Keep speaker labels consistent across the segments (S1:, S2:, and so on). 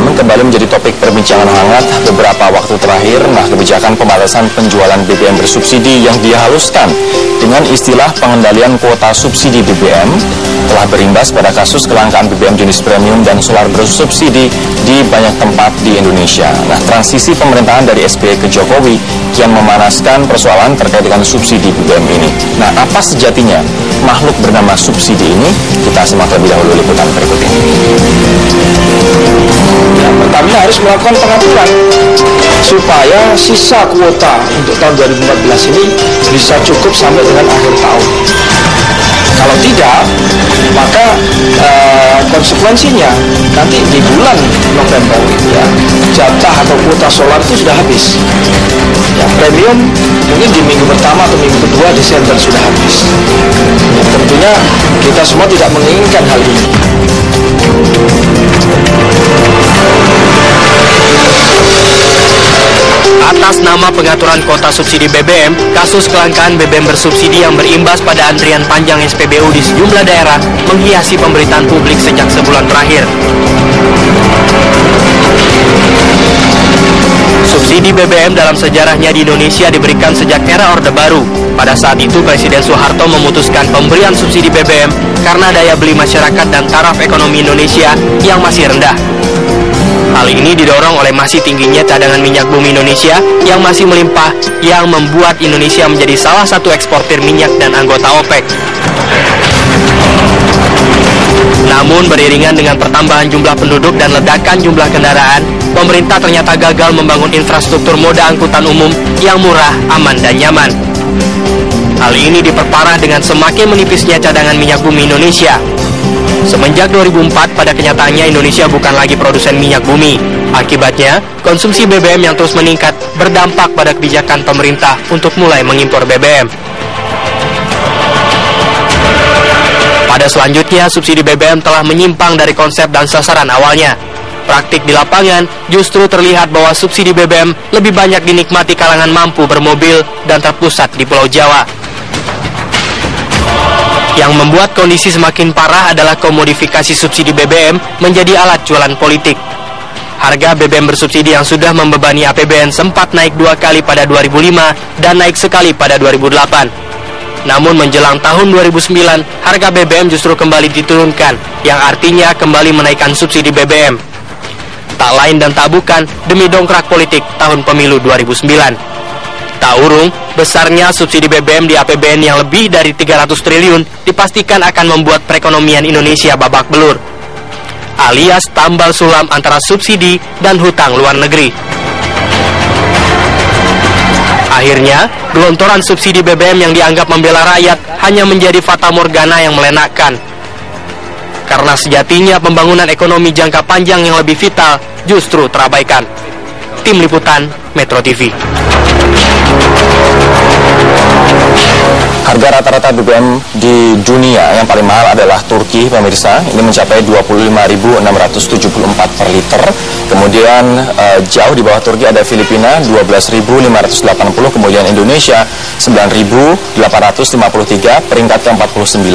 S1: BBM kembali menjadi topik perbincangan hangat beberapa waktu terakhir. Nah, kebijakan pembatasan penjualan BBM bersubsidi yang dihaluskan dengan istilah pengendalian kuota subsidi BBM telah berimbas pada kasus kelangkaan BBM jenis premium dan solar bersubsidi di banyak tempat di Indonesia. Nah, transisi pemerintahan dari SBY ke Jokowi kian memanaskan persoalan terkait dengan subsidi BBM ini. Nah, apa sejatinya makhluk bernama subsidi ini? Kita simak lebih dahulu liputan berikut ini.
S2: Ya, Pertamina harus melakukan pengaturan supaya sisa kuota untuk tahun 2014 ini bisa cukup sampai dengan akhir tahun. Kalau tidak, maka konsekuensinya nanti di bulan November ya, jatah atau kuota solar itu sudah habis. Ya, premium mungkin di minggu pertama atau minggu kedua Desember sudah habis. Ya, tentunya kita semua tidak menginginkan hal ini.
S3: Atas nama pengaturan kuota subsidi BBM, kasus kelangkaan BBM bersubsidi yang berimbas pada antrian panjang SPBU di sejumlah daerah menghiasi pemberitaan publik sejak sebulan terakhir. Subsidi BBM dalam sejarahnya di Indonesia diberikan sejak era Orde Baru. Pada saat itu Presiden Soeharto memutuskan pemberian subsidi BBM karena daya beli masyarakat dan taraf ekonomi Indonesia yang masih rendah. Hal ini didorong oleh masih tingginya cadangan minyak bumi Indonesia yang masih melimpah, yang membuat Indonesia menjadi salah satu eksportir minyak dan anggota OPEC. Namun beriringan dengan pertambahan jumlah penduduk dan ledakan jumlah kendaraan, pemerintah ternyata gagal membangun infrastruktur moda angkutan umum yang murah, aman, dan nyaman. Hal ini diperparah dengan semakin menipisnya cadangan minyak bumi Indonesia. Semenjak 2004, pada kenyataannya Indonesia bukan lagi produsen minyak bumi. Akibatnya, konsumsi BBM yang terus meningkat berdampak pada kebijakan pemerintah untuk mulai mengimpor BBM. Pada selanjutnya, subsidi BBM telah menyimpang dari konsep dan sasaran awalnya. Praktik di lapangan justru terlihat bahwa subsidi BBM lebih banyak dinikmati kalangan mampu bermobil dan terpusat di Pulau Jawa. Yang membuat kondisi semakin parah adalah komodifikasi subsidi BBM menjadi alat jualan politik. Harga BBM bersubsidi yang sudah membebani APBN sempat naik 2 kali pada 2005 dan naik sekali pada 2008. Namun menjelang tahun 2009, harga BBM justru kembali diturunkan, yang artinya kembali menaikkan subsidi BBM. Tak lain dan tak bukan demi dongkrak politik tahun pemilu 2009. Tak urung, besarnya subsidi BBM di APBN yang lebih dari 300 triliun dipastikan akan membuat perekonomian Indonesia babak belur, alias tambal sulam antara subsidi dan hutang luar negeri. Akhirnya, gelontoran subsidi BBM yang dianggap membela rakyat hanya menjadi fata morgana yang melenakkan. Karena sejatinya pembangunan ekonomi jangka panjang yang lebih vital justru terabaikan. Tim Liputan, Metro TV.
S1: Harga rata-rata BBM di dunia yang paling mahal adalah Turki, pemirsa. Ini mencapai 25.674 per liter. Kemudian jauh di bawah Turki ada Filipina 12.580, kemudian Indonesia 9.853, peringkat ke-49.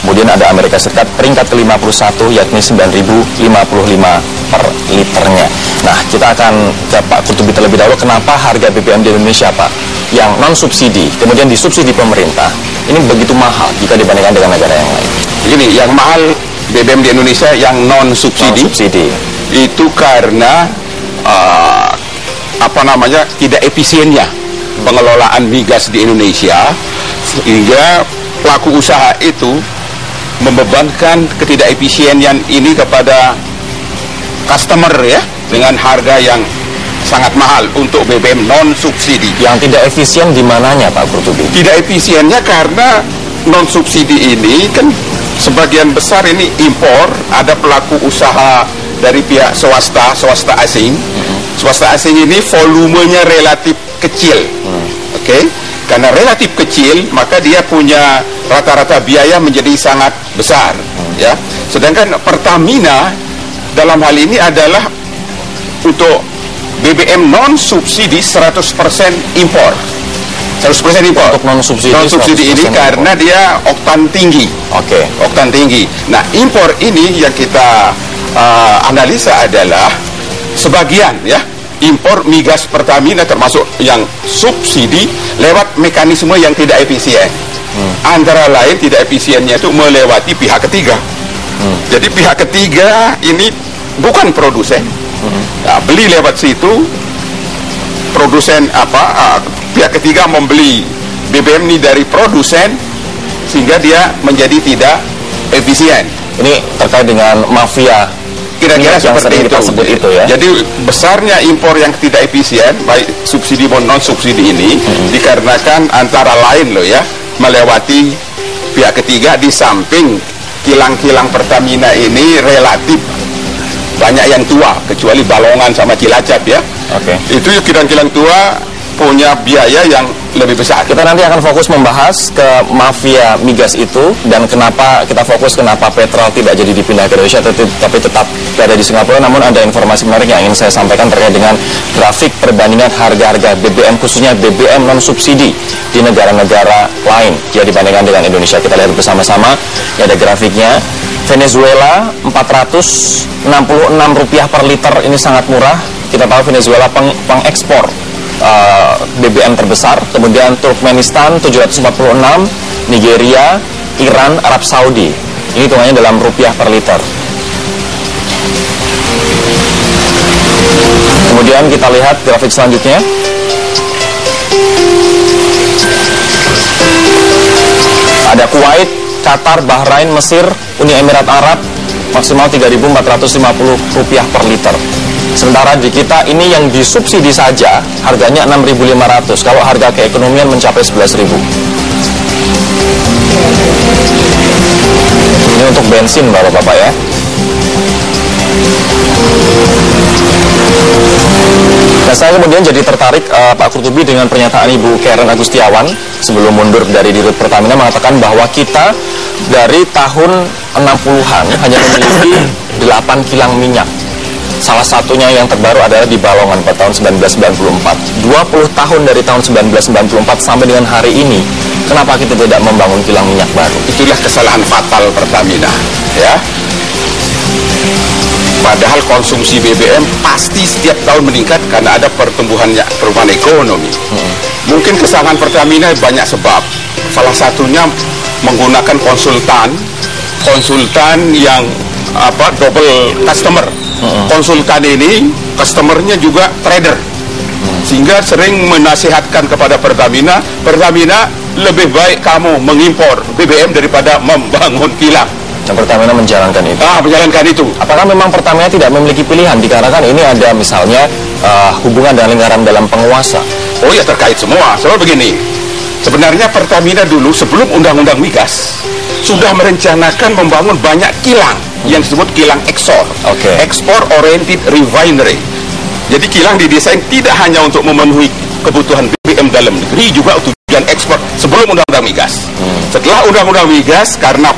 S1: Kemudian ada Amerika Serikat peringkat ke-51 yakni 9.055 per liternya. Nah, kita akan ke Pak Kurtubi terlebih dahulu. Kenapa harga BBM di Indonesia, Pak, yang non-subsidi, kemudian disubsidi pemerintah, ini begitu mahal jika dibandingkan dengan negara yang lain?
S4: Begini, yang mahal BBM di Indonesia yang non-subsidi itu karena tidak efisiennya pengelolaan migas di Indonesia, sehingga pelaku usaha itu membebankan ketidakefisiennya ini kepada customer ya, dengan harga yang sangat mahal untuk BBM non-subsidi.
S1: Yang tidak efisien di mananya, Pak Kurtubi?
S4: Tidak efisiennya karena non-subsidi ini kan sebagian besar ini impor, ada pelaku usaha dari pihak swasta asing. Swasta asing ini volumenya relatif kecil. Oke? Karena relatif kecil, maka dia punya rata-rata biaya menjadi sangat besar, ya. Sedangkan Pertamina dalam hal ini adalah untuk BBM non-subsidi 100% impor. 100% impor.
S1: Untuk non-subsidi
S4: ini impor, karena dia oktan tinggi.
S1: Oke.
S4: Oktan tinggi. Nah, impor ini yang kita analisa adalah sebagian ya impor migas Pertamina termasuk yang subsidi lewat mekanisme yang tidak efisien. Antara lain tidak efisiennya itu melewati pihak ketiga. Jadi pihak ketiga ini bukan produsen. Nah, beli lewat situ, produsen pihak ketiga membeli BBM ini dari produsen sehingga dia menjadi tidak efisien.
S1: Ini terkait dengan mafia
S4: Kira-kira seperti itu ya. Jadi besarnya impor yang tidak efisien baik subsidi maupun non subsidi ini dikarenakan antara lain loh ya melewati pihak ketiga, di samping kilang-kilang Pertamina ini relatif banyak yang tua kecuali Balongan sama Cilacap ya. Itu kilang-kilang tua punya biaya yang lebih besar.
S1: Kita nanti akan fokus membahas ke mafia migas itu dan kenapa Petrol tidak jadi dipindah ke Indonesia tapi tetap berada di Singapura. Namun ada informasi menarik yang ingin saya sampaikan terkait dengan grafik perbandingan harga-harga BBM khususnya BBM non subsidi di negara-negara lain jika dibandingkan dengan Indonesia. Kita lihat bersama-sama. Ini ada grafiknya. Venezuela Rp466 per liter, ini sangat murah. Kita tahu Venezuela pengekspor BBM terbesar, kemudian Turkmenistan 746, Nigeria, Iran, Arab Saudi. Ini hitungannya dalam rupiah per liter. Kemudian kita lihat grafik selanjutnya. Ada Kuwait, Qatar, Bahrain, Mesir, Uni Emirat Arab, maksimal Rp3.450 per liter. Sementara di kita ini yang disubsidi saja harganya 6.500. Kalau harga keekonomian mencapai 11.000. Ini untuk bensin Bapak-bapak ya. Nah, saya kemudian jadi tertarik Pak Kurtubi dengan pernyataan Ibu Karen Agustiawan sebelum mundur dari Dirut Pertamina mengatakan bahwa kita dari tahun 60-an hanya memiliki 8 kilang minyak. Salah satunya yang terbaru adalah di Balongan pada tahun 1994. 20 tahun dari tahun 1994 sampai dengan hari ini, kenapa kita tidak membangun kilang minyak baru?
S4: Itulah kesalahan fatal Pertamina, ya. Padahal konsumsi BBM pasti setiap tahun meningkat karena ada perubahan ekonomi. Mungkin kesalahan Pertamina banyak sebab. Salah satunya menggunakan konsultan yang double customer. Konsultan ini customernya juga trader, sehingga sering menasihatkan kepada Pertamina lebih baik kamu mengimpor BBM daripada membangun kilang.
S1: Dan Pertamina menjalankan itu.
S4: Menjalankan itu.
S1: Apakah memang Pertamina tidak memiliki pilihan dikarenakan ini ada misalnya hubungan dengan lingkaran dalam penguasa?
S4: Oh ya, terkait semua. Soal begini, sebenarnya Pertamina dulu sebelum undang-undang migas sudah merencanakan membangun banyak kilang yang disebut kilang ekspor, Export Oriented Refinery. Jadi kilang didesain tidak hanya untuk memenuhi kebutuhan BBM dalam negeri, juga tujuan ekspor sebelum undang-undang migas. Setelah undang-undang migas, karena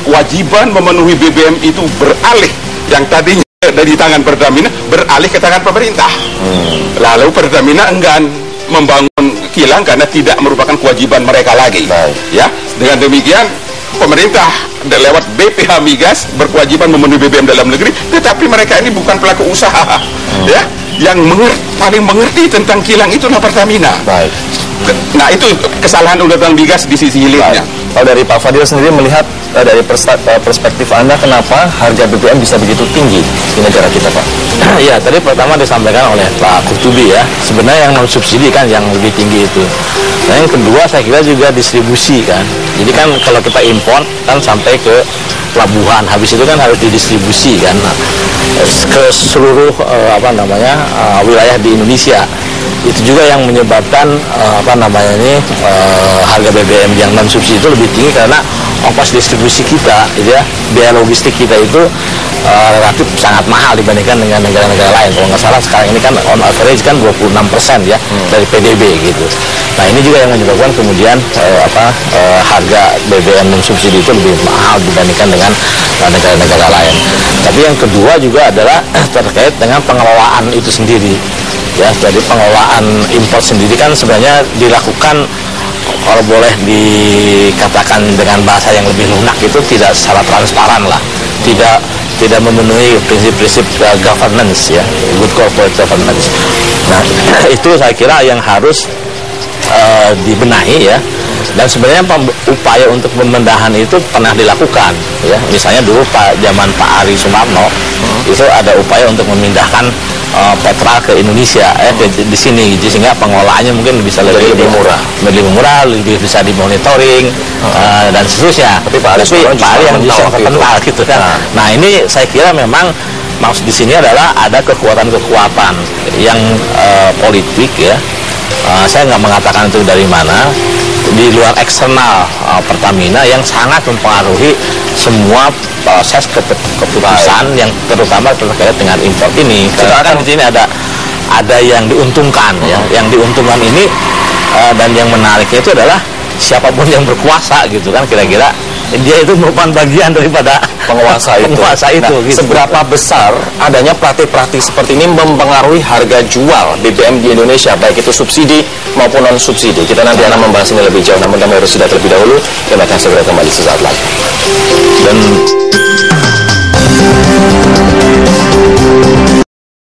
S4: kewajiban memenuhi BBM itu beralih, yang tadinya dari tangan Pertamina beralih ke tangan pemerintah. Lalu Pertamina enggan membangun kilang karena tidak merupakan kewajiban mereka lagi. Ya, dengan demikian pemerintah lewat BPH Migas berkewajiban memenuhi BBM dalam negeri, tetapi mereka ini bukan pelaku usaha, ya. Yang paling mengerti tentang kilang itulah Pertamina. Nah, itu kesalahan undang-undang migas di sisi hilirnya.
S1: Kalau dari Pak Fadil sendiri melihat dari perspektif Anda, kenapa harga BBM bisa begitu tinggi di negara kita, Pak?
S2: Ya, tadi pertama disampaikan oleh Pak Kurtubi ya, sebenarnya yang non-subsidi kan yang lebih tinggi itu. Nah, yang kedua saya kira juga distribusi kan. Jadi kan kalau kita import kan sampai ke pelabuhan, habis itu kan harus didistribusi kan ke seluruh wilayah di Indonesia. Itu juga yang menyebabkan harga BBM yang non subsidi itu lebih tinggi karena ongkos distribusi kita, gitu ya, biaya logistik kita itu relatif sangat mahal dibandingkan dengan negara-negara lain. Kalau nggak salah sekarang ini kan on average kan 26% ya dari PDB gitu. Nah, ini juga yang menyebabkan kemudian harga BBM non subsidi itu lebih mahal dibandingkan dengan negara-negara lain. Tapi yang kedua juga adalah terkait dengan pengelolaan itu sendiri. Ya, jadi pengelolaan impor sendiri kan sebenarnya dilakukan, kalau boleh dikatakan dengan bahasa yang lebih lunak, itu tidak secara transparan lah, tidak
S5: tidak memenuhi prinsip-prinsip governance ya, good corporate governance. Nah, itu saya kira yang harus dibenahi ya. Dan sebenarnya upaya untuk pemindahan itu pernah dilakukan ya. Misalnya dulu zaman Pak Ari Sumarno itu ada upaya untuk memindahkan Petra ke Indonesia di sini, sehingga pengelolaannya mungkin bisa lebih murah, lebih bisa dimonitoring dan seterusnya. Tapi Pak Ari yang bisa terkenal gitu kan. Nah, ini saya kira memang maksud di sini adalah ada kekuatan-kekuatan yang politik ya. Saya nggak mengatakan itu dari mana, di luar eksternal Pertamina yang sangat mempengaruhi semua proses keputusan yang terutama terkait dengan impor ini. Karena kan di sini ada yang diuntungkan ya, yang diuntungkan ini dan yang menariknya itu adalah siapapun yang berkuasa gitu kan, kira-kira dia itu merupakan bagian daripada
S1: penguasa itu.
S5: Nah,
S1: gitu. Seberapa besar adanya praktik-praktik seperti ini mempengaruhi harga jual BBM di Indonesia, baik itu subsidi maupun non subsidi? Kita nanti akan membahas ini lebih jauh, namun kami harus sudah terlebih dahulu. Kami akan segera kembali sesaat lagi.
S5: Dan